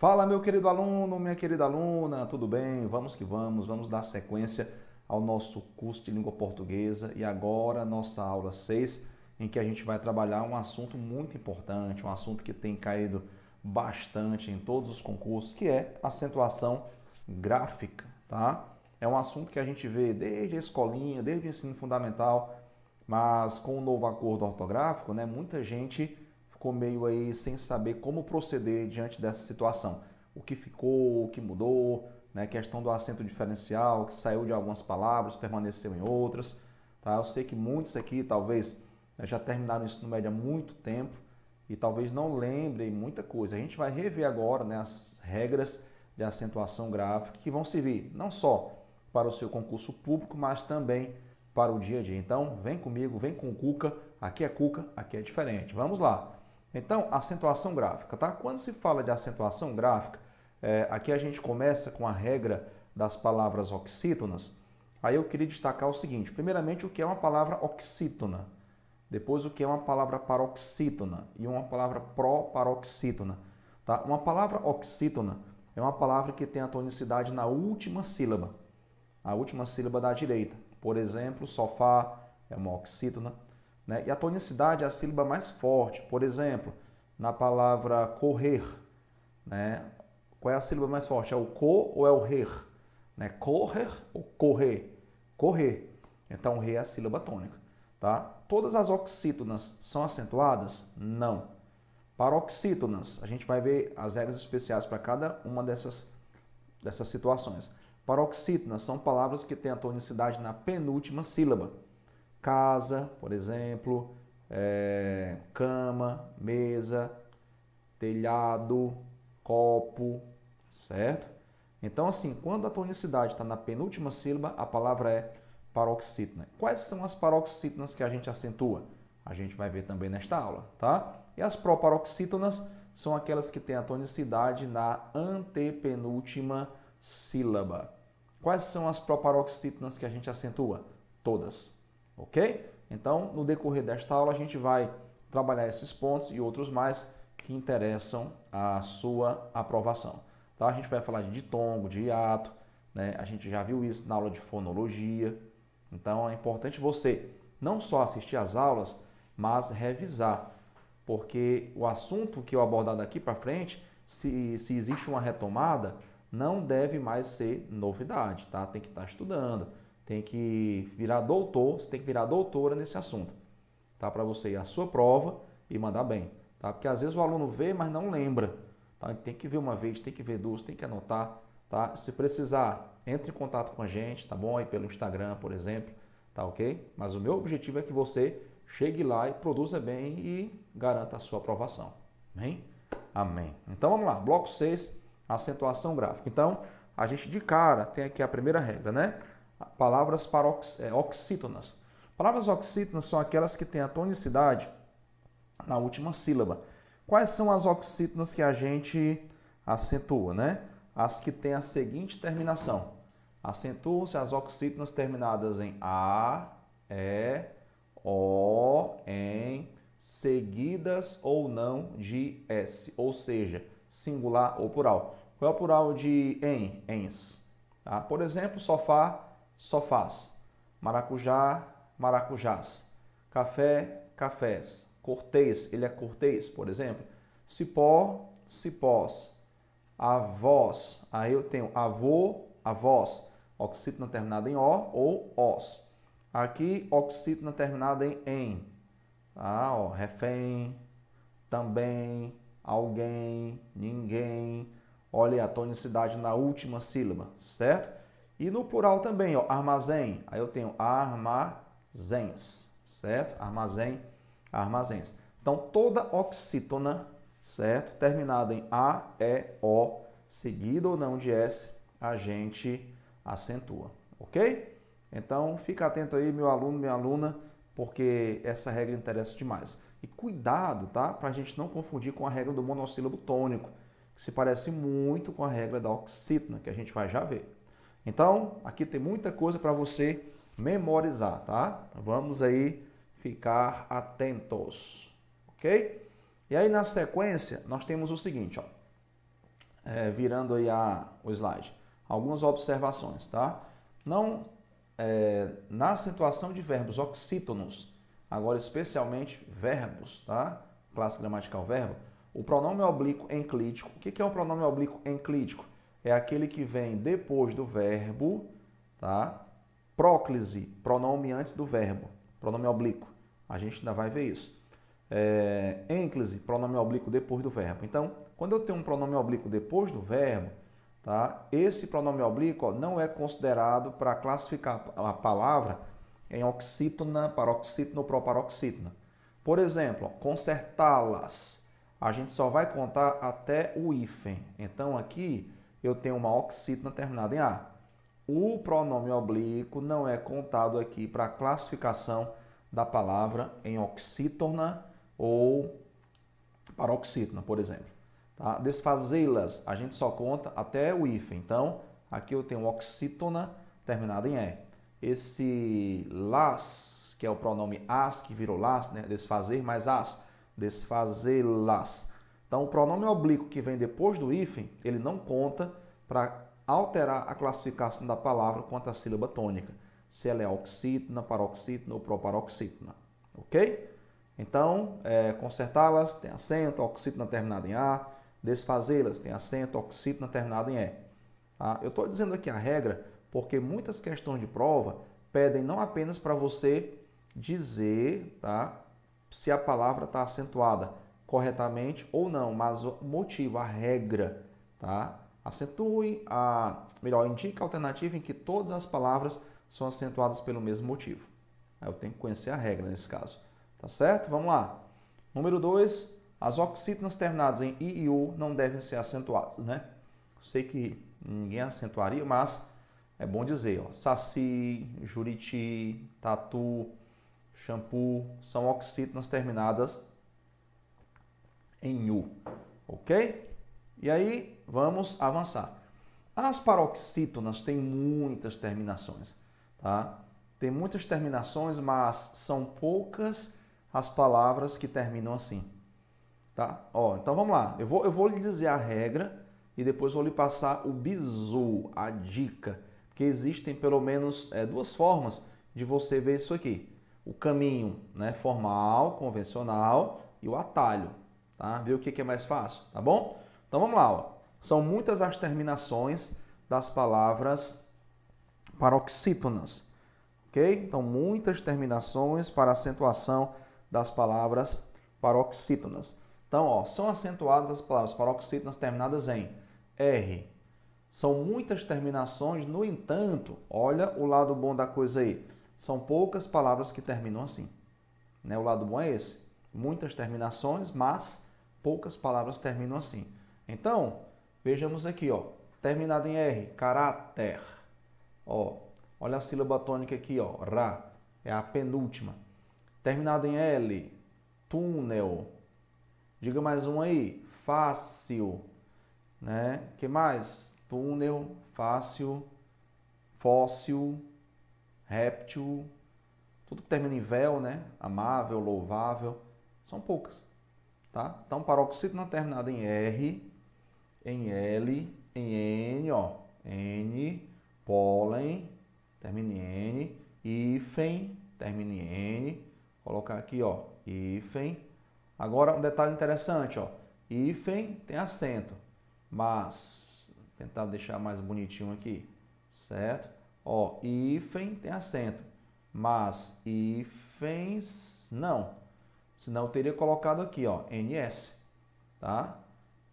Fala, meu querido aluno, minha querida aluna, tudo bem? Vamos que vamos dar sequência ao nosso curso de língua portuguesa e agora nossa aula 6, em que a gente vai trabalhar um assunto muito importante, um assunto que tem caído bastante em todos os concursos, que é acentuação gráfica, tá? É um assunto que a gente vê desde a escolinha, desde o ensino fundamental, mas com o novo acordo ortográfico, né, muita gente ficou meio aí sem saber como proceder diante dessa situação. O que ficou, o que mudou, né? Questão do acento diferencial, que saiu de algumas palavras, permaneceu em outras. Tá? Eu sei que muitos aqui talvez já terminaram isso no médio há muito tempo e talvez não lembrem muita coisa. A gente vai rever agora, né, as regras de acentuação gráfica que vão servir não só para o seu concurso público, mas também para o dia a dia. Então, vem comigo, vem com o Cuca. Cuca, aqui é diferente. Vamos lá. Então, acentuação gráfica, tá? Quando se fala de acentuação gráfica, aqui a gente começa com a regra das palavras oxítonas. Aí eu queria destacar o seguinte, primeiramente o que é uma palavra oxítona, depois o que é uma palavra paroxítona e uma palavra proparoxítona. Tá? Uma palavra oxítona é uma palavra que tem a tonicidade na última sílaba, a última sílaba da direita. Por exemplo, sofá é uma oxítona. Né? E a tonicidade é a sílaba mais forte. Por exemplo, na palavra correr, né? Qual é a sílaba mais forte? É o co ou é o rer? Né? Correr ou correr? Correr. Então, o re é a sílaba tônica. Tá? Todas as oxítonas são acentuadas? Não. Paroxítonas, a gente vai ver as regras especiais para cada uma dessas situações. Paroxítonas são palavras que têm a tonicidade na penúltima sílaba. Casa, por exemplo, cama, mesa, telhado, copo, certo? Então, assim, quando a tonicidade está na penúltima sílaba, a palavra é paroxítona. Quais são as paroxítonas que a gente acentua? A gente vai ver também nesta aula, tá? E as proparoxítonas são aquelas que têm a tonicidade na antepenúltima sílaba. Quais são as proparoxítonas que a gente acentua? Todas. Ok? Então, no decorrer desta aula, a gente vai trabalhar esses pontos e outros mais que interessam a sua aprovação. Tá? A gente vai falar de ditongo, de hiato, né? A gente já viu isso na aula de fonologia. Então, é importante você não só assistir às aulas, mas revisar, porque o assunto que eu abordar daqui para frente, se existe uma retomada, não deve mais ser novidade, tá? Tem que estar estudando. Tem que virar doutor, você tem que virar doutora nesse assunto, tá? Para você ir à sua prova e mandar bem, tá? Porque às vezes o aluno vê, mas não lembra, tá? Tem que ver uma vez, tem que ver duas, tem que anotar, tá? Se precisar, entre em contato com a gente, tá bom? Aí pelo Instagram, por exemplo, tá ok? Mas o meu objetivo é que você chegue lá e produza bem e garanta a sua aprovação. Amém? Amém. Então vamos lá, bloco 6, acentuação gráfica. Então, a gente de cara tem aqui a primeira regra, né? Palavras oxítonas. Palavras oxítonas são aquelas que têm a tonicidade na última sílaba. Quais são as oxítonas que a gente acentua, né? As que têm a seguinte terminação. Acentuam-se as oxítonas terminadas em A, E, O, em, seguidas ou não de S, ou seja, singular ou plural. Qual é o plural de em? Ens. Tá? Por exemplo, sofá, sofás, maracujá, maracujás, café, cafés, cortês, ele é cortês, por exemplo, cipó, cipós, avós, aí eu tenho avô, avós, oxítona terminada em O ou os. Aqui, oxítona terminada em, tá? Ó, refém, também, alguém, ninguém, olha a tonicidade na última sílaba, certo? E no plural também, ó, armazém. Aí eu tenho armazéns, certo? Armazém, armazéns. Então, toda oxítona, certo? Terminada em A, E, O, seguida ou não de S, a gente acentua, ok? Então, fica atento aí, meu aluno, minha aluna, porque essa regra interessa demais. E cuidado, tá? Para a gente não confundir com a regra do monossílabo tônico, que se parece muito com a regra da oxítona, que a gente vai já ver. Então, aqui tem muita coisa para você memorizar, tá? Vamos aí ficar atentos, ok? E aí, na sequência, nós temos o seguinte, ó. virando aí o slide, algumas observações, tá? Não, na acentuação de verbos oxítonos, agora especialmente verbos, tá? Classe gramatical verbo, o pronome oblíquo enclítico. O que é um pronome oblíquo enclítico? É aquele que vem depois do verbo, tá? Próclise, pronome antes do verbo, pronome oblíquo. A gente ainda vai ver isso. Ênclise, pronome oblíquo depois do verbo. Então, quando eu tenho um pronome oblíquo depois do verbo, tá? Esse pronome oblíquo não é considerado para classificar a palavra em oxítona, paroxítona ou proparoxítona. Por exemplo, consertá-las. A gente só vai contar até o hífen. Então, aqui eu tenho uma oxítona terminada em A. O pronome oblíquo não é contado aqui para a classificação da palavra em oxítona ou paroxítona, por exemplo. Tá? Desfazê-las, a gente só conta até o hífen. Então, aqui eu tenho oxítona terminada em E. Esse las, que é o pronome as, que virou las, né? Desfazer mais as, desfazê-las. Então, o pronome oblíquo que vem depois do hífen, ele não conta para alterar a classificação da palavra quanto à sílaba tônica. Se ela é oxítona, paroxítona ou proparoxítona. Ok? Então, consertá-las tem acento, oxítona terminada em A. Desfazê-las tem acento, oxítona terminada em E. Tá? Eu estou dizendo aqui a regra porque muitas questões de prova pedem não apenas para você dizer, tá, se a palavra está acentuada corretamente ou não, mas o motivo, a regra. Tá? Acentue, indique a alternativa em que todas as palavras são acentuadas pelo mesmo motivo. Eu tenho que conhecer a regra nesse caso. Tá certo? Vamos lá. Número 2, as oxítonas terminadas em I e U não devem ser acentuadas, né? Sei que ninguém acentuaria, mas é bom dizer, ó, saci, juriti, tatu, shampoo, são oxítonas terminadas em U, ok? E aí, vamos avançar. As paroxítonas têm muitas terminações, tá? Tem muitas terminações, mas são poucas as palavras que terminam assim, tá? Ó, então vamos lá. Eu vou lhe dizer a regra e depois vou lhe passar o bizu, a dica, porque existem pelo menos duas formas de você ver isso aqui. O caminho, né, formal, convencional, e o atalho, tá? Ver o que é mais fácil, tá bom? Então vamos lá, ó. São muitas as terminações das palavras paroxítonas, ok? Então, muitas terminações para acentuação das palavras paroxítonas. Então, ó, são acentuadas as palavras paroxítonas terminadas em R. São muitas terminações, no entanto, olha o lado bom da coisa aí. São poucas palavras que terminam assim. Né? O lado bom é esse. Muitas terminações, mas poucas palavras terminam assim. Então, vejamos aqui, ó, terminado em R, caráter. Ó, olha a sílaba tônica aqui, ó, ra, é a penúltima. Terminado em L, túnel. Diga mais um aí, fácil, né? Que mais? Túnel, fácil, fóssil, réptil, tudo que termina em vel, né? Amável, louvável, são poucas, tá? Então, paroxítona terminada em R, em L, em N, ó, N, pólen, termina em N, hífen, termina em N, colocar aqui, ó, hífen. Agora, um detalhe interessante, ó, hífen tem acento, mas, tentar deixar mais bonitinho aqui, certo? Ó, hífen tem acento, mas hífens não. Senão eu teria colocado aqui, ó, NS, tá?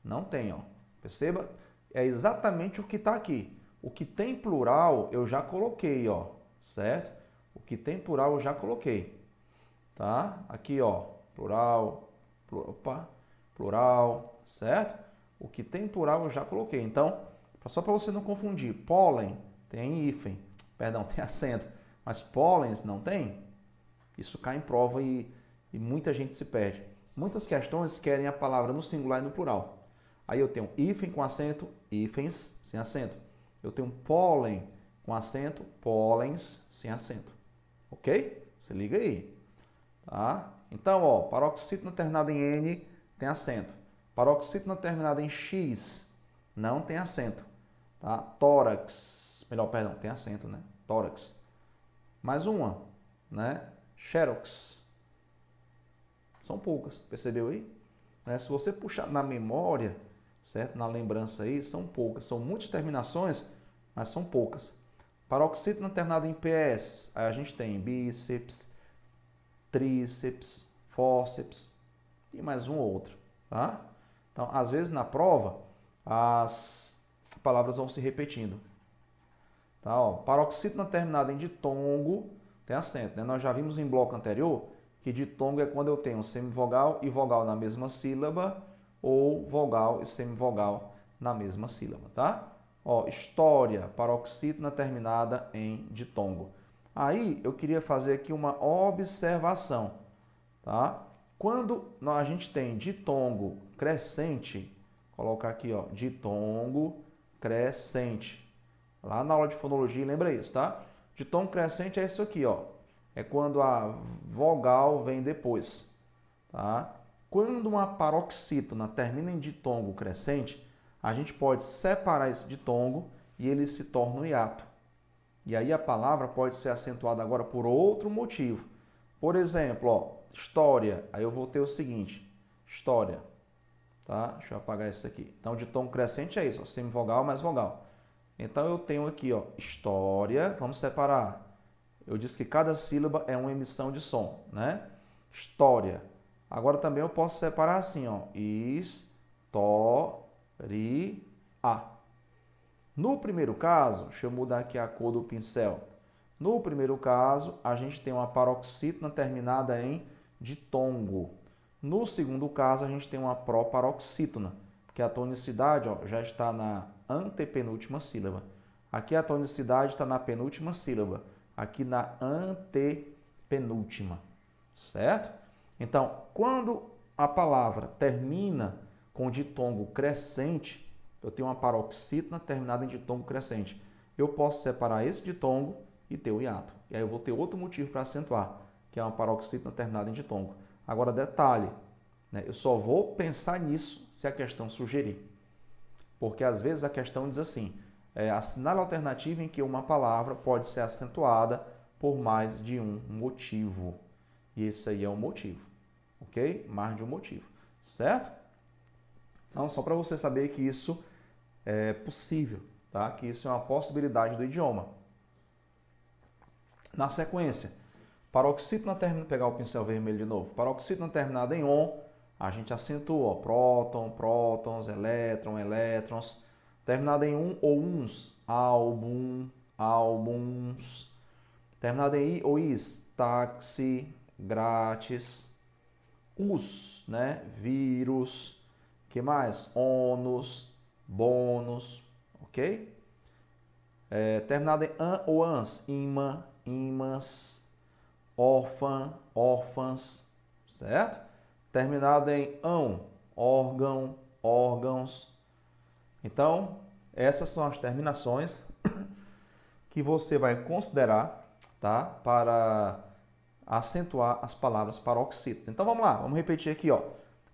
Não tem, ó. Perceba? É exatamente o que está aqui. O que tem plural eu já coloquei, ó, certo? O que tem plural eu já coloquei, tá? Aqui, ó, plural, plural, certo? O que tem plural eu já coloquei. Então, só para você não confundir, pólen tem hífen, perdão, tem acento, mas pólens não tem? Isso cai em prova e muita gente se perde. Muitas questões querem a palavra no singular e no plural. Aí eu tenho hífen com acento, hífens sem acento. Eu tenho pólen com acento, pólens sem acento. Ok? Se liga aí. Tá? Então, ó, paroxítona terminada em N tem acento. Paroxítona terminada em X não tem acento. Tá? Tórax, melhor, perdão, tem acento, né? Tórax. Mais uma, né? Xerox. São poucas, percebeu aí? Né? Se você puxar na memória, certo? Na lembrança aí, são poucas. São muitas terminações, mas são poucas. Paroxítona terminada em PS, aí a gente tem bíceps, tríceps, fórceps e mais um ou outro, tá? Então, às vezes na prova, as palavras vão se repetindo. Tá? Ó, paroxítona terminada em ditongo tem acento, né? Nós já vimos em bloco anterior que ditongo é quando eu tenho semivogal e vogal na mesma sílaba ou vogal e semivogal na mesma sílaba, tá? Ó, história, paroxítona terminada em ditongo. Aí eu queria fazer aqui uma observação, tá? Quando a gente tem ditongo crescente, colocar aqui, ó, ditongo crescente. Lá na aula de fonologia, lembra isso, tá? Ditongo crescente é isso aqui, ó. É quando a vogal vem depois, tá? Quando uma paroxítona termina em ditongo crescente, a gente pode separar esse ditongo e ele se torna um hiato. E aí a palavra pode ser acentuada agora por outro motivo. Por exemplo, ó, história. Aí eu vou ter o seguinte, história. Tá? Deixa eu apagar isso aqui. Então, ditongo crescente é isso, ó, semivogal mais vogal. Então, eu tenho aqui, ó, história. Vamos separar. Eu disse que cada sílaba é uma emissão de som, né? História. Agora também eu posso separar assim, ó. História. No primeiro caso, deixa eu mudar aqui a cor do pincel. No primeiro caso, a gente tem uma paroxítona terminada em ditongo. No segundo caso, a gente tem uma proparoxítona, porque a tonicidade, ó, já está na antepenúltima sílaba. Aqui a tonicidade está na penúltima sílaba. Aqui na antepenúltima, certo? Então, quando a palavra termina com ditongo crescente, eu tenho uma paroxítona terminada em ditongo crescente. Eu posso separar esse ditongo e ter o hiato. E aí eu vou ter outro motivo para acentuar, que é uma paroxítona terminada em ditongo. Agora, detalhe, né? Eu só vou pensar nisso se a questão sugerir. Porque às vezes a questão diz assim, assinale a alternativa em que uma palavra pode ser acentuada por mais de um motivo. E esse aí é o motivo, ok? Mais de um motivo, certo? Então, só para você saber que isso é possível, tá? Que isso é uma possibilidade do idioma. Na sequência, paroxítona terminada, pegar o pincel vermelho de novo, paroxítona terminada em on, a gente acentua, ó, próton, prótons, elétron, elétrons. Terminada em um ou uns, álbum, álbuns. Terminada em i ou is, táxi, grátis. Us, né? Vírus. Que mais? Ônus, bônus, ok? Terminada em an ou ans, imã, imãs. Órfã, órfãs, certo? Terminada em ão, órgão, órgãos. Então, essas são as terminações que você vai considerar, tá? Para acentuar as palavras paroxítonas. Então, vamos lá, vamos repetir aqui, ó.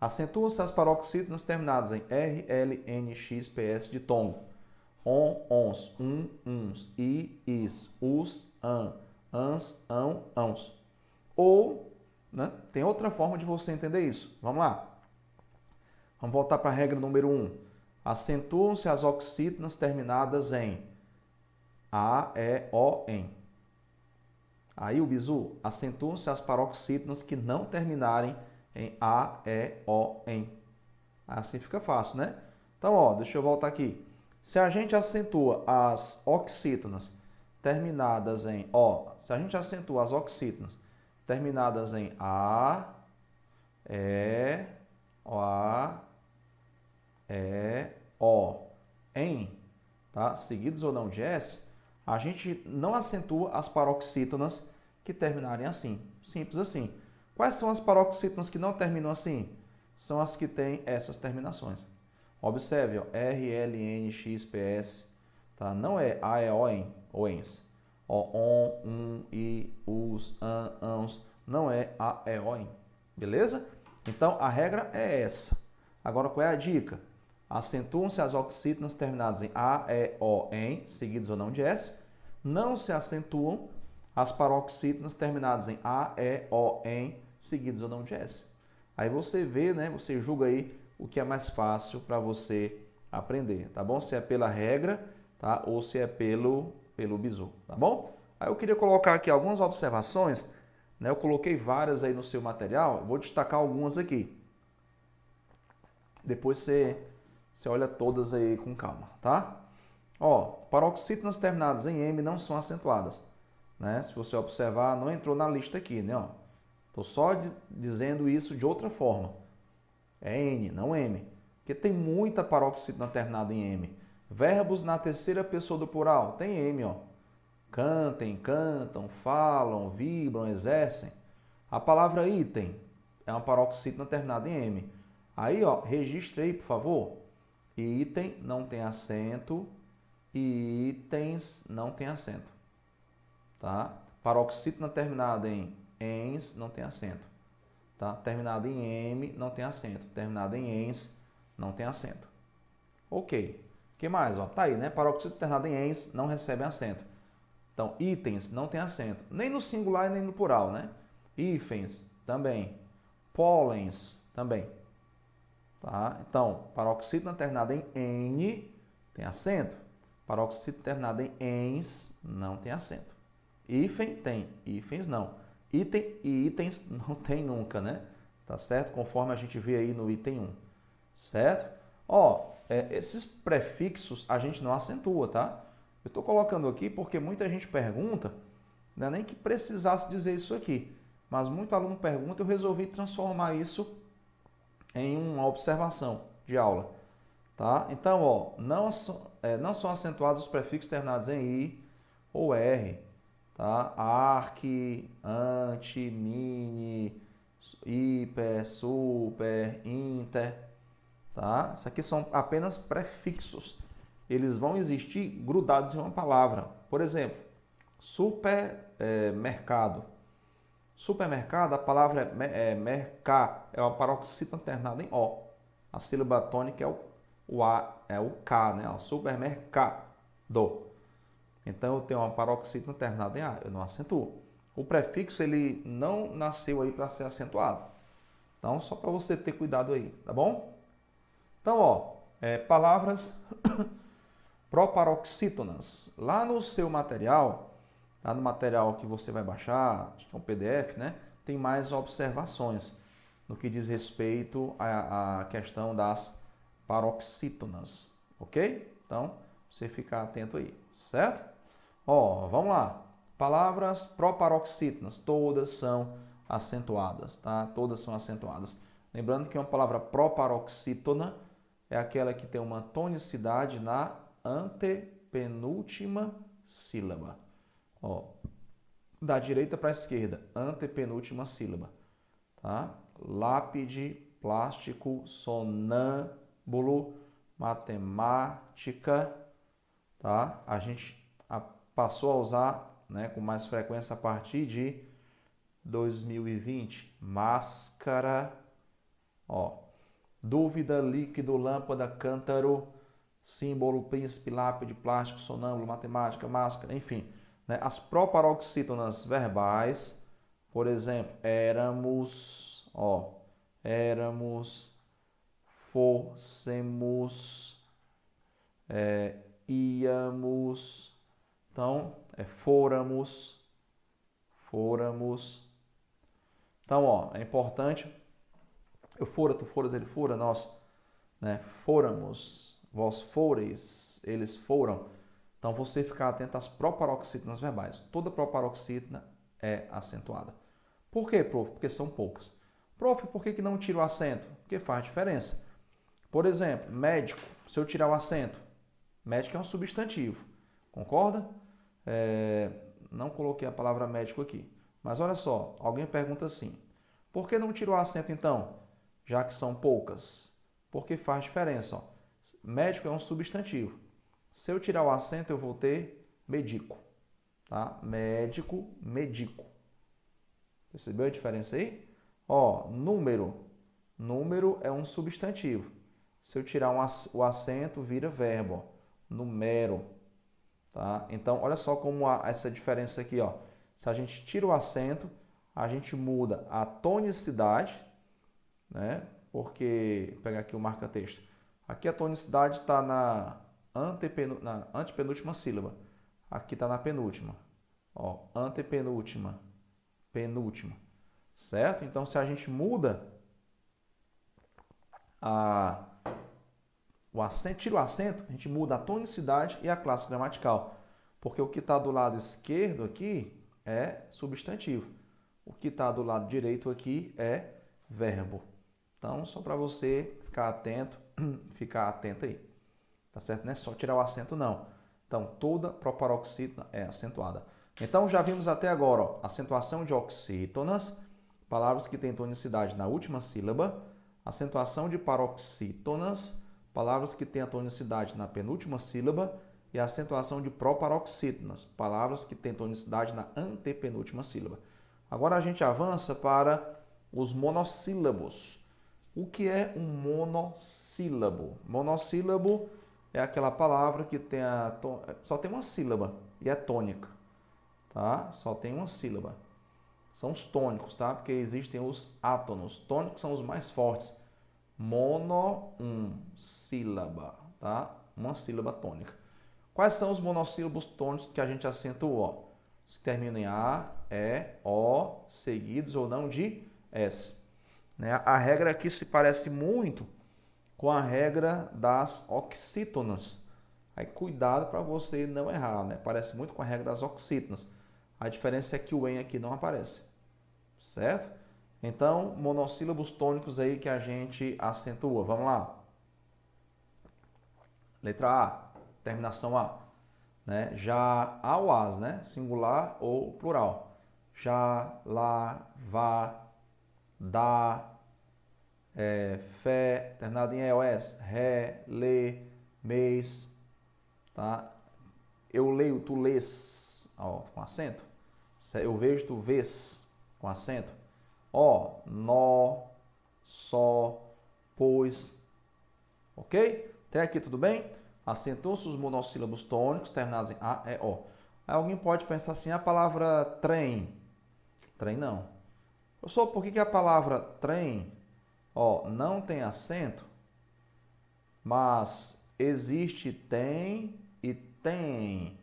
Acentuam-se as paroxítonas terminadas em R, L, N, X, PS de tom. On, ons, uns, i, is, us, an, ans, ão, ãos. Ou, né, tem outra forma de você entender isso. Vamos lá. Vamos voltar para a regra número 1. Acentuam-se as oxítonas terminadas em A, E, O, em. Aí o bizu, acentuam-se as paroxítonas que não terminarem em A, E, O, em. Assim fica fácil, né? Então, ó, deixa eu voltar aqui. Se a gente acentua as oxítonas terminadas em O, se a gente acentua as oxítonas terminadas em A, E, O, em, tá? Seguidos ou não de S, a gente não acentua as paroxítonas que terminarem assim. Simples assim. Quais são as paroxítonas que não terminam assim? São as que têm essas terminações. Observe, ó, R, L, N, X, P, S. Tá? Não é A, E, O, em, ou ens. Ó, on, i, us, an, ans. Não é A, E, O, em. Beleza? Então, a regra é essa. Agora, qual é a dica? Acentuam-se as oxítonas terminadas em A, E, O, em, seguidos ou não de S. Não se acentuam as paroxítonas terminadas em A, E, O, em, seguidos ou não de S. Aí você vê, né? Você julga aí o que é mais fácil para você aprender, tá bom? Se é pela regra, tá? Ou se é pelo bizu, tá bom? Aí eu queria colocar aqui algumas observações, né? Eu coloquei várias aí no seu material, vou destacar algumas aqui. Depois você olha todas aí com calma, tá? Ó, paroxítonas terminadas em M não são acentuadas, né? Se você observar, não entrou na lista aqui, né? Ó, tô só dizendo isso de outra forma. É N, não M. Porque tem muita paroxítona terminada em M. Verbos na terceira pessoa do plural, tem M, ó. Cantem, cantam, falam, vibram, exercem. A palavra item é uma paroxítona terminada em M. Aí, ó, registre aí, por favor. Item não tem acento e itens não tem acento. Tá? Paroxítona terminada em ens não tem acento. Tá? Terminada em M não tem acento. Terminada em ens não tem acento. Ok. O que mais? Ó, tá aí, né? Paroxítona terminada em ens não recebe acento. Então, itens não tem acento. Nem no singular e nem no plural, né? Hífens também. Pólens também. Tá? Então, paroxítona terminada em N tem acento. Paroxítona terminada em ens não tem acento. Hífen tem, hífens não. Item e itens não tem nunca, né? Tá certo? Conforme a gente vê aí no item 1. Certo? Ó, esses prefixos a gente não acentua, tá? Eu estou colocando aqui porque muita gente pergunta, não é nem que precisasse dizer isso aqui, mas muito aluno pergunta, eu resolvi transformar isso em uma observação de aula. Tá? Então, ó, não são acentuados os prefixos terminados em I ou R. Tá? Arque, ante, mini, hiper, super, inter. Tá? Isso aqui são apenas prefixos. Eles vão existir grudados em uma palavra. Por exemplo, supermercado. Supermercado, a palavra mercar, é uma paroxítona terminada em O. A sílaba tônica o A, é o K, né? O supermercado. Então eu tenho uma paroxítona terminada em A, eu não acentuo. O prefixo ele não nasceu aí para ser acentuado. Então só para você ter cuidado aí, tá bom? Então, ó, palavras proparoxítonas. Lá no seu material, lá no material que você vai baixar, acho que é um PDF, né? Tem mais observações no que diz respeito à questão das paroxítonas, ok? Então, você ficar atento aí, certo? Ó, vamos lá. Palavras proparoxítonas, todas são acentuadas, tá? Todas são acentuadas. Lembrando que uma palavra proparoxítona é aquela que tem uma tonicidade na antepenúltima sílaba. Ó, da direita para a esquerda, antepenúltima sílaba. Tá? Lápide, plástico, sonâmbulo, matemática. Tá? A gente passou a usar, né, com mais frequência a partir de 2020. Máscara, ó, dúvida, líquido, lâmpada, cântaro, símbolo, príncipe, lápide, plástico, sonâmbulo, matemática, máscara, enfim. Né? As proparoxítonas verbais, por exemplo, éramos, ó, éramos, fossemos, íamos, então, fôramos. Então, ó, é importante, eu fora, tu foras, ele fora, nós, né, fôramos, vós fores, eles foram. Então, você ficar atento às proparoxítonas verbais. Toda proparoxítona é acentuada. Por quê, prof? Porque são poucas. Prof, por que não tira o acento? Porque faz diferença. Por exemplo, médico, se eu tirar o acento, médico é um substantivo, concorda? Não coloquei a palavra médico aqui. Mas olha só, alguém pergunta assim, por que não tirou o acento então? Já que são poucas. Porque faz diferença. Ó. Médico é um substantivo. Se eu tirar o acento, eu vou ter medico. Tá? Médico, medico. Percebeu a diferença aí? Ó, número. Número é um substantivo. Se eu tirar o acento, vira verbo, ó, numero. Tá? Então, olha só como há essa diferença aqui. Ó. Se a gente tira o acento, a gente muda a tonicidade, né? Porque, vou pegar aqui o marca-texto. Aqui a tonicidade está na antepenúltima sílaba. Aqui está na penúltima. Ó, antepenúltima, penúltima. Certo? Então, se a gente muda o acento, tira o acento, a gente muda a tonicidade e a classe gramatical. Porque o que está do lado esquerdo aqui é substantivo. O que está do lado direito aqui é verbo. Então, só para você ficar atento, ficar atento aí. Tá certo? Não é só tirar o acento, não. Então, toda proparoxítona é acentuada. Então, já vimos até agora, ó, acentuação de oxítonas, palavras que têm tonicidade na última sílaba, acentuação de paroxítonas, palavras que têm a tonicidade na penúltima sílaba, e a acentuação de proparoxítonas, palavras que têm tonicidade na antepenúltima sílaba. Agora a gente avança para os monossílabos. O que é um monossílabo? Monossílabo é aquela palavra que tem só tem uma sílaba e é tônica. Tá? Só tem uma sílaba. São os tônicos, tá? Porque existem os átonos. Tônicos são os mais fortes. Mono, sílaba, tá? Uma sílaba tônica. Quais são os monossílabos tônicos que a gente acentua? Se terminam em A, E, O, seguidos ou não de S. Né? A regra aqui se parece muito com a regra das oxítonas. Aí cuidado para você não errar, né? Parece muito com a regra das oxítonas. A diferença é que o EN aqui não aparece, certo? Então, monossílabos tônicos aí que a gente acentua. Vamos lá. Letra A, terminação A. Né? Já, A ou AS, né? Singular ou plural. Já, lá, vá, dá, fé, terminado em EOS, ré, lê, mês, tá? Eu leio, tu lês, ó, com acento. Eu vejo, tu vês, com acento. Ó, nó, só, pois. Ok? Até aqui tudo bem? Acentuam-se os monossílabos tônicos terminados em A, E, O. Aí alguém pode pensar assim, a palavra trem. Trem não. Professor, por que a palavra trem, ó, não tem acento, mas existe tem e tem,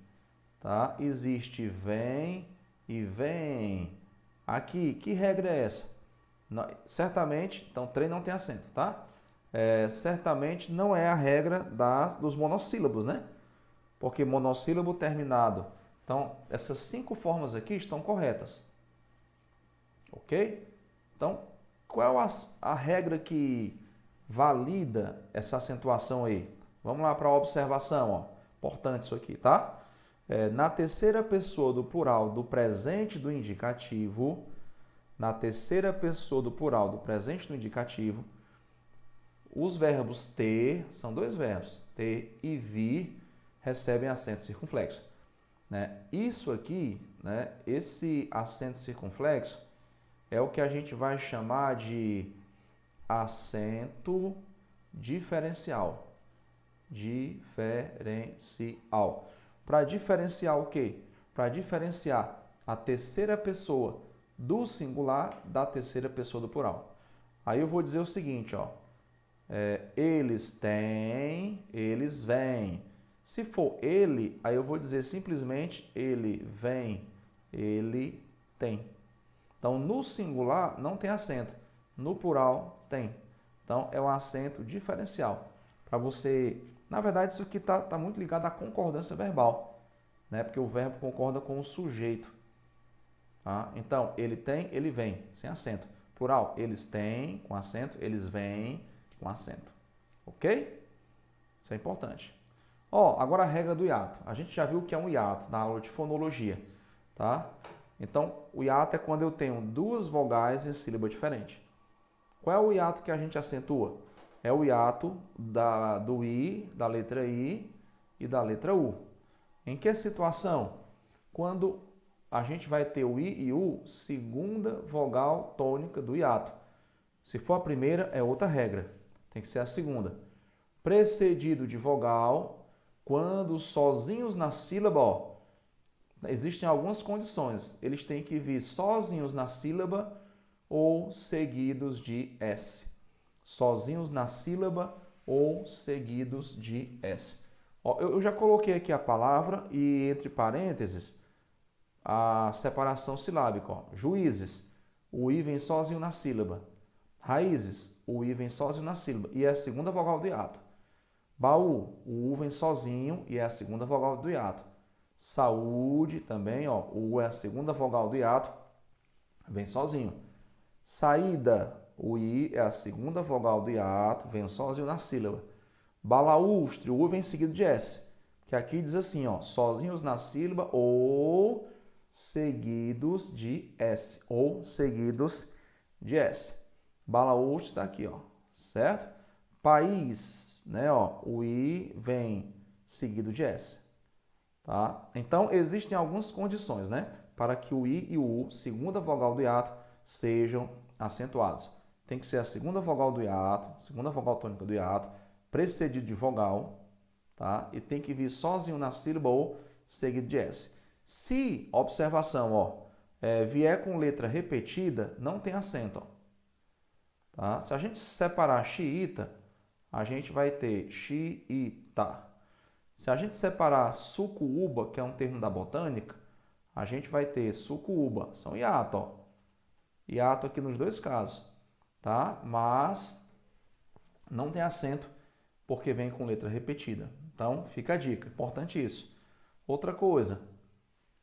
tá? Existe vem e vem. Aqui, que regra é essa? Não, certamente, então trem não tem acento, tá? Certamente não é a regra dos monossílabos, né? Porque monossílabo terminado. Então, essas 5 formas aqui estão corretas. Ok? Então, qual é a regra que valida essa acentuação aí? Vamos lá para a observação, ó. Importante isso aqui, tá? Na terceira pessoa do plural do presente do indicativo, na terceira pessoa do plural do presente do indicativo, os verbos ter, são 2 verbos, ter e vir, recebem acento circunflexo. Né? Isso aqui, né, esse acento circunflexo, é o que a gente vai chamar de acento diferencial. Diferencial. Para diferenciar o quê? Para diferenciar a terceira pessoa do singular da terceira pessoa do plural. Aí eu vou dizer o seguinte, ó. Eles têm, eles vêm. Se for ele, aí eu vou dizer simplesmente ele vem, ele tem. Então, no singular não tem acento, no plural tem. Então, é um acento diferencial. Para você, na verdade, isso aqui está muito ligado à concordância verbal, né? Porque o verbo concorda com o sujeito. Tá? Então, ele tem, ele vem, sem acento. Plural, eles têm, com acento, eles vêm, com acento. Ok? Isso é importante. Ó, agora a regra do hiato. A gente já viu o que é um hiato na aula de fonologia, tá? Então, o hiato é quando eu tenho 2 vogais em sílaba diferente. Qual é o hiato que a gente acentua? É o hiato do I, da letra I e da letra U. Em que situação? Quando a gente vai ter o I e U, segunda vogal tônica do hiato. Se for a primeira, é outra regra. Tem que ser a segunda. precedido de vogal, quando sozinhos na sílaba, ó, existem algumas condições. Eles têm que vir sozinhos na sílaba ou seguidos de S. Sozinhos na sílaba ou seguidos de S. Ó, eu já coloquei aqui a palavra e entre parênteses a separação silábica. Ó. Juízes, o I vem sozinho na sílaba. Raízes, o I vem sozinho na sílaba e é a segunda vogal do hiato. Baú, o U vem sozinho e é a segunda vogal do hiato. Saúde também, ó, o U é a segunda vogal do hiato, vem sozinho. Saída, o I é a segunda vogal do hiato, vem sozinho na sílaba. Balaústre, o U vem seguido de S, que aqui diz assim, ó, sozinhos na sílaba ou seguidos de S, ou seguidos de S. Balaústre está aqui, ó, certo? País, né, ó, o I vem seguido de S. Tá? Então, existem algumas condições, né, para que o I e o U, segunda vogal do hiato, sejam acentuados. Tem que ser a segunda vogal do hiato, segunda vogal tônica do hiato, precedido de vogal, tá? E tem que vir sozinho na sílaba ou seguido de S. Se, observação, ó, vier com letra repetida, não tem acento, ó. Tá? Se a gente separar xiita, a gente vai ter xiita. Se a gente separar sucuúba, que é um termo da botânica, a gente vai ter sucuúba. São hiato, ó. Hiato aqui nos dois casos, tá? Mas não tem acento porque vem com letra repetida. Então, fica a dica. Importante isso. Outra coisa,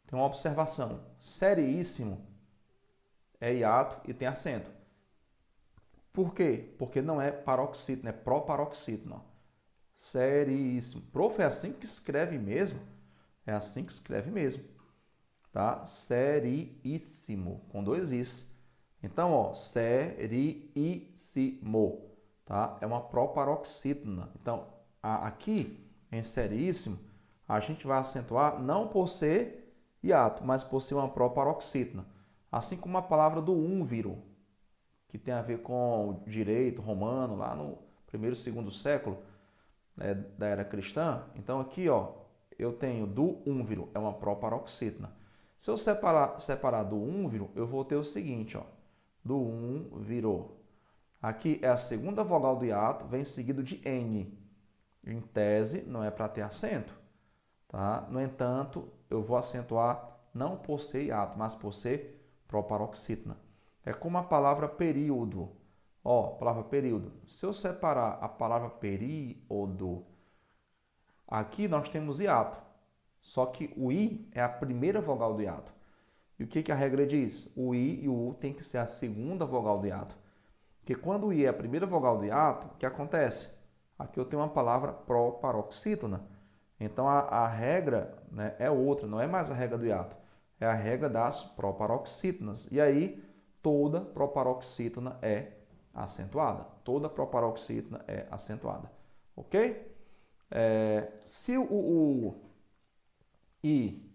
tem uma observação. Seríssimo é hiato e tem acento. Por quê? Porque não é paroxítono, é proparoxítono. Seríssimo. Prof, é assim que escreve mesmo? É assim que escreve mesmo. Tá? Seríssimo, com dois is. Então, ó, seríssimo, tá? É uma proparoxítona. Então, aqui, em seríssimo, a gente vai acentuar não por ser hiato, mas por ser uma proparoxítona. Assim como a palavra do úmviro, que tem a ver com o direito romano, lá no primeiro e segundo século, né, da era cristã. Então aqui, ó, eu tenho do úmviro, é uma proparoxítona. Se eu separar do úmviro, eu vou ter o seguinte, ó, do úmviro. Aqui é a segunda vogal do hiato, vem seguido de N. Em tese, não é para ter acento, tá? No entanto, eu vou acentuar não por ser hiato, mas por ser proparoxítona. É como a palavra período. Ó, palavra período. Se eu separar a palavra período, aqui nós temos hiato. Só que o I é a primeira vogal do hiato. E o que a regra diz? O I e o U tem que ser a segunda vogal do hiato. Porque quando o I é a primeira vogal do hiato, o que acontece? Aqui eu tenho uma palavra proparoxítona. Então a regra, né, é outra, não é mais a regra do hiato. É a regra das proparoxítonas. E aí, toda proparoxítona é acentuada. Toda proparoxítona é acentuada. Ok? Se o I,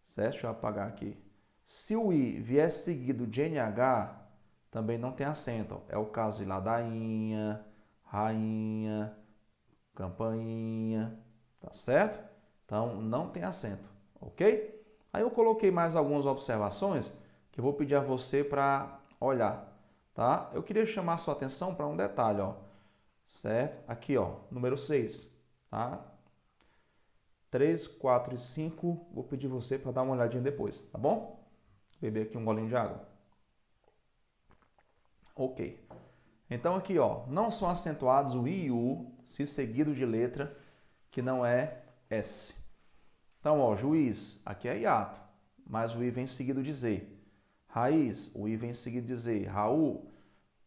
certo? Deixa eu apagar aqui. Se o I vier seguido de NH, também não tem acento. É o caso de ladainha, rainha, campainha, tá certo? Então, não tem acento, ok? Aí eu coloquei mais algumas observações que eu vou pedir a você para olhar, tá? Eu queria chamar a sua atenção para um detalhe, ó, certo? Aqui, ó, número 6, tá? 3, 4 e 5, vou pedir você para dar uma olhadinha depois, tá bom? Beber aqui um golinho de água. Ok. Então aqui, ó, não são acentuados o I e o U se seguido de letra que não é S. Então, ó, juiz, aqui é hiato, mas o I vem seguido de Z. Raiz, o I vem seguido de Z. Raul,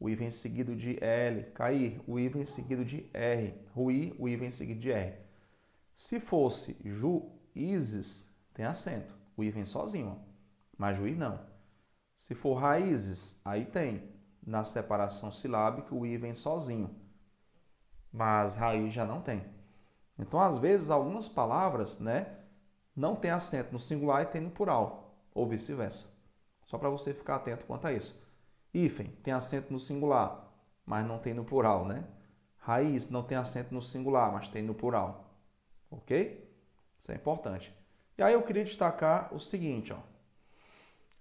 o I vem seguido de L. Cair, o I vem seguido de R. Ruir, o I vem seguido de R. Se fosse juízes, tem acento. O I vem sozinho, ó, mas juiz não. Se for raízes, aí tem. Na separação silábica, o I vem sozinho, mas raiz já não tem. Então, às vezes, algumas palavras, né, não tem acento no singular e tem no plural, ou vice-versa. Só para você ficar atento quanto a isso. Hífen tem acento no singular, mas não tem no plural, né? Raiz não tem acento no singular, mas tem no plural. Ok? Isso é importante. E aí eu queria destacar o seguinte, ó.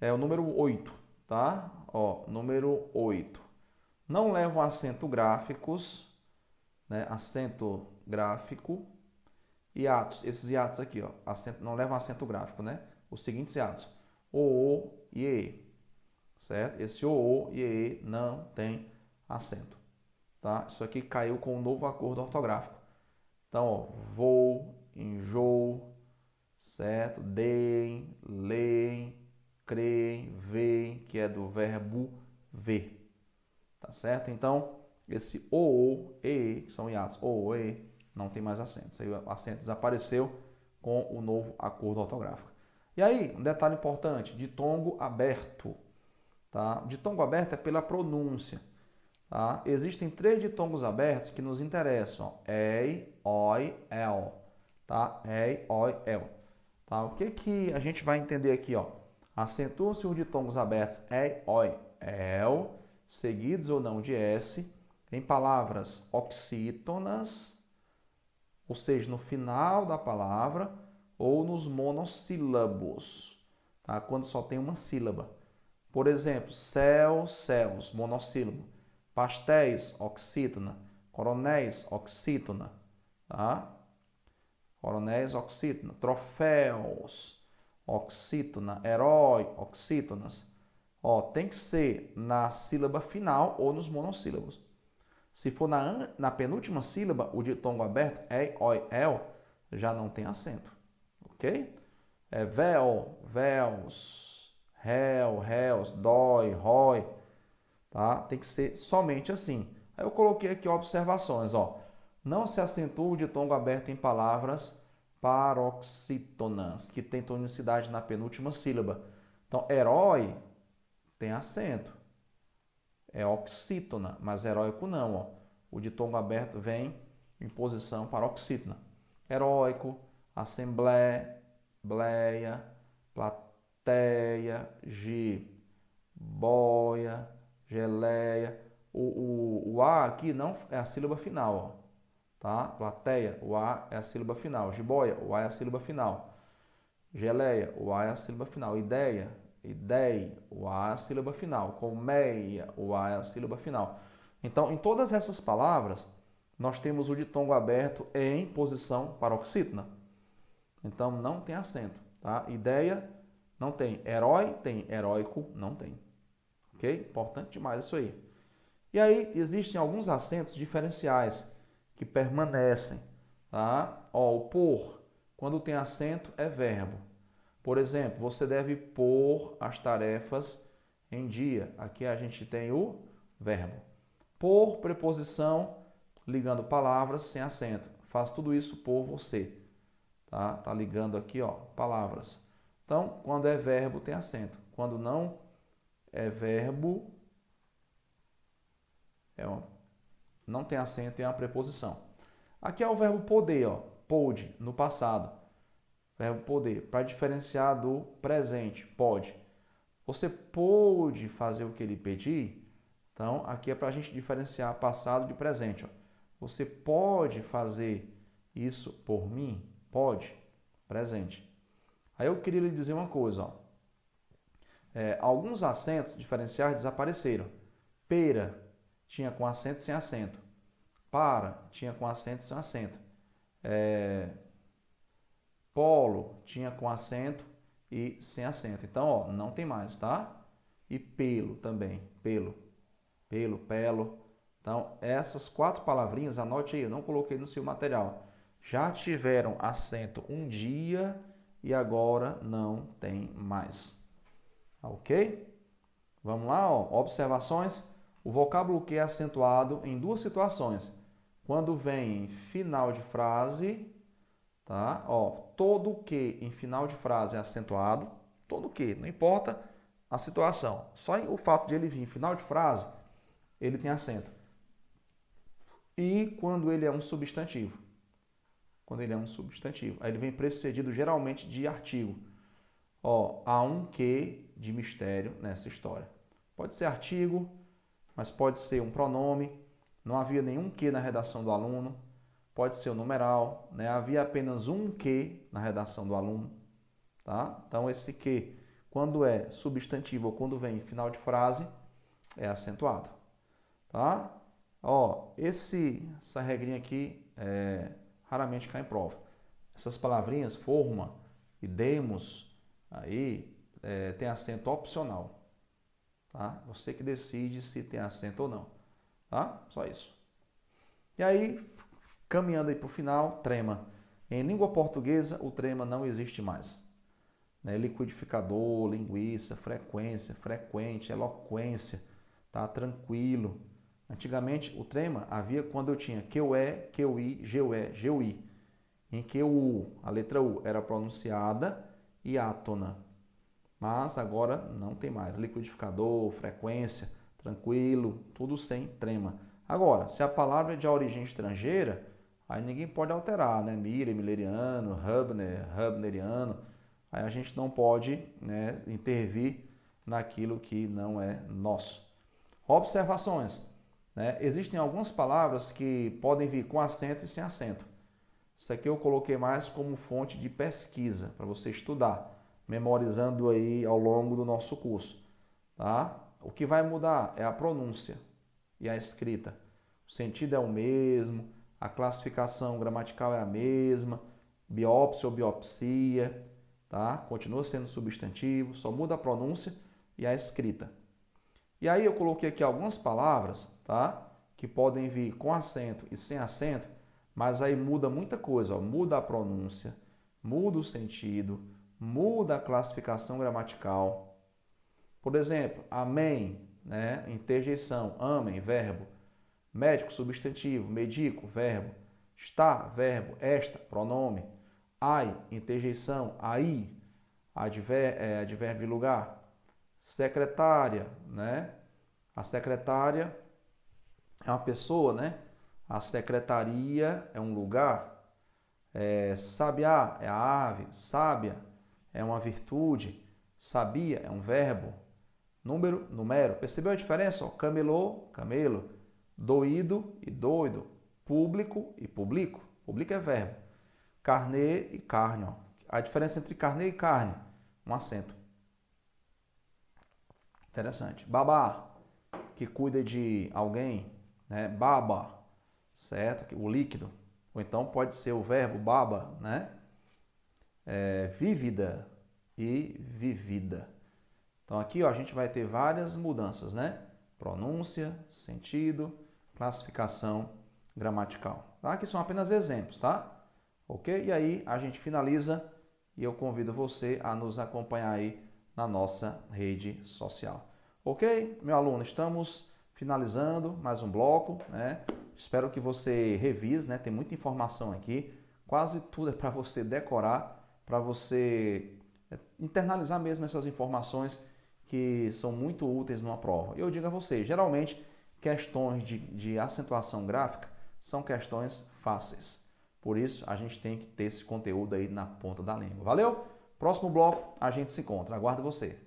É o número 8, tá? Ó, número 8. Não levam acento gráficos, né? Acento gráfico e atos. Esses hiatos aqui, ó. Acento, não levam acento gráfico, né? Os seguintes hiatos. O e E. Certo? Esse o e E não tem acento. Tá? Isso aqui caiu com o novo acordo ortográfico. Então, ó, vou, enjoo, certo? Deem, leem, creem, veem, que é do verbo ver. Tá certo? Então, esse o e, que são hiatos, o e, não tem mais acento. Isso aí, o acento desapareceu com o novo acordo ortográfico. E aí, um detalhe importante, ditongo aberto. Tá? Ditongo aberto é pela pronúncia. Tá? Existem 3 ditongos abertos que nos interessam. Ei, oi, el. Tá? Ei, oi, el. Tá? O que a gente vai entender aqui? Acentuam-se os ditongos abertos ei, oi, el, seguidos ou não de S, em palavras oxítonas, ou seja, no final da palavra, ou nos monossílabos, tá? Quando só tem uma sílaba. Por exemplo, céu, céus, monossílabo. Pastéis, oxítona. Coronéis, oxítona. Tá? Coronéis, oxítona. Troféus, oxítona. Herói, oxítonas. Ó, tem que ser na sílaba final ou nos monossílabos. Se for na penúltima sílaba, o ditongo aberto, ei, oi, el, já não tem acento. Ok? É véu, véus, réu, réus, dói, rói. Tá? Tem que ser somente assim. Aí eu coloquei aqui observações. Ó. Não se acentua o ditongo aberto em palavras paroxítonas, que tem tonicidade na penúltima sílaba. Então, herói tem acento. É oxítona, mas heróico não. Ó. O ditongo aberto vem em posição paroxítona. Heróico, assembleia, bleia, plateia, boia, geleia. O A aqui não é a sílaba final, ó, tá? Plateia, o A é a sílaba final. Jiboia, o A é a sílaba final. Geleia, o A é a sílaba final. Ideia, ideia, o A é a sílaba final. Colmeia, o A é a sílaba final. Então, em todas essas palavras, nós temos o ditongo aberto em posição paroxítona. Então, não tem acento, tá? Ideia, não tem. Herói, tem. Heróico, não tem. Ok? Importante demais isso aí. E aí, existem alguns acentos diferenciais que permanecem, tá? Ó, o por, quando tem acento, é verbo. Por exemplo, você deve pôr as tarefas em dia. Aqui a gente tem o verbo. Por, preposição, ligando palavras sem acento. Faz tudo isso por você. Tá ligando aqui, ó, palavras. Então, quando é verbo, tem acento. Quando não é verbo, não tem acento, é uma preposição. Aqui é o verbo poder, ó, pôde, no passado. Verbo poder, para diferenciar do presente, pode. Você pôde fazer o que ele pedir? Então, aqui é para a gente diferenciar passado de presente. Ó. Você pode fazer isso por mim? Pode. Presente. Aí eu queria lhe dizer uma coisa. Ó. Alguns acentos diferenciais desapareceram. Pera tinha com acento e sem acento. Para tinha com acento e sem acento. Polo tinha com acento e sem acento. Então, ó, não tem mais, tá? E pelo também. Pelo, pelo. Então, essas 4 palavrinhas, anote aí, eu não coloquei no seu material. Já tiveram acento um dia e agora não tem mais. Ok? Vamos lá, ó. Observações. O vocábulo que é acentuado em 2 situações. Quando vem em final de frase, tá? Ó, todo o que em final de frase é acentuado, todo o que, não importa a situação. Só o fato de ele vir em final de frase, ele tem acento. E quando ele é um substantivo. Quando ele é um substantivo. Aí ele vem precedido geralmente de artigo. Ó, há um que de mistério nessa história. Pode ser artigo, mas pode ser um pronome, não havia nenhum que na redação do aluno, pode ser o numeral, né? Havia apenas um que na redação do aluno, tá? Então, esse que, quando é substantivo ou quando vem em final de frase, é acentuado, tá? Ó, essa regrinha aqui raramente cai em prova. Essas palavrinhas, forma e demos, aí tem acento opcional, tá? Você que decide se tem acento ou não, tá? Só isso. E aí, caminhando aí para o final, trema. Em língua portuguesa, o trema não existe mais. Né? Liquidificador, linguiça, frequência, frequente, eloquência, tá? Tranquilo. Antigamente, o trema havia quando eu tinha QE, QI, GUE, GUI, em que o U, a letra U, era pronunciada e átona. Mas agora não tem mais. Liquidificador, frequência, tranquilo, tudo sem trema. Agora, se a palavra é de origem estrangeira, aí ninguém pode alterar, né? Miller, milleriano, Hubner, hubneriano. Aí a gente não pode, né, intervir naquilo que não é nosso. Observações. Né? Existem algumas palavras que podem vir com acento e sem acento. Isso aqui eu coloquei mais como fonte de pesquisa, para você estudar, memorizando aí ao longo do nosso curso. Tá? O que vai mudar é a pronúncia e a escrita. O sentido é o mesmo, a classificação gramatical é a mesma, biópsia ou biopsia, tá? Continua sendo substantivo, só muda a pronúncia e a escrita. E aí eu coloquei aqui algumas palavras, tá? Que podem vir com acento e sem acento, mas aí muda muita coisa, ó. Muda a pronúncia, muda o sentido, muda a classificação gramatical. Por exemplo, amém, né? Interjeição, amém, verbo. Médico, substantivo. Medico, verbo. Está, verbo. Esta, pronome. Ai, interjeição. Aí, advérbio de lugar. Secretária, né? A secretária é uma pessoa, né? A secretaria é um lugar. Sabiá é a ave. Sábia é uma virtude. Sabia é um verbo. Número, numero. Percebeu a diferença? Ó, camelô, camelo. Doído e doido. Público e publico. Publico é verbo. Carnê e carne. Ó. A diferença entre carnê e carne. Um acento. Interessante. Babá, que cuida de alguém, né? Baba, certo? O líquido. Ou então pode ser o verbo baba, né? Vívida e vivida. Então aqui ó, a gente vai ter várias mudanças, né? Pronúncia, sentido, classificação gramatical. Tá? Aqui são apenas exemplos, tá? Ok? E aí a gente finaliza e eu convido você a nos acompanhar aí na nossa rede social. Ok? Meu aluno, estamos finalizando mais um bloco, né? Espero que você revise, né? Tem muita informação aqui, quase tudo é para você decorar, para você internalizar mesmo essas informações que são muito úteis numa prova. Eu digo a você, geralmente, questões de acentuação gráfica são questões fáceis. Por isso, a gente tem que ter esse conteúdo aí na ponta da língua. Valeu? Próximo bloco, a gente se encontra. Aguardo você.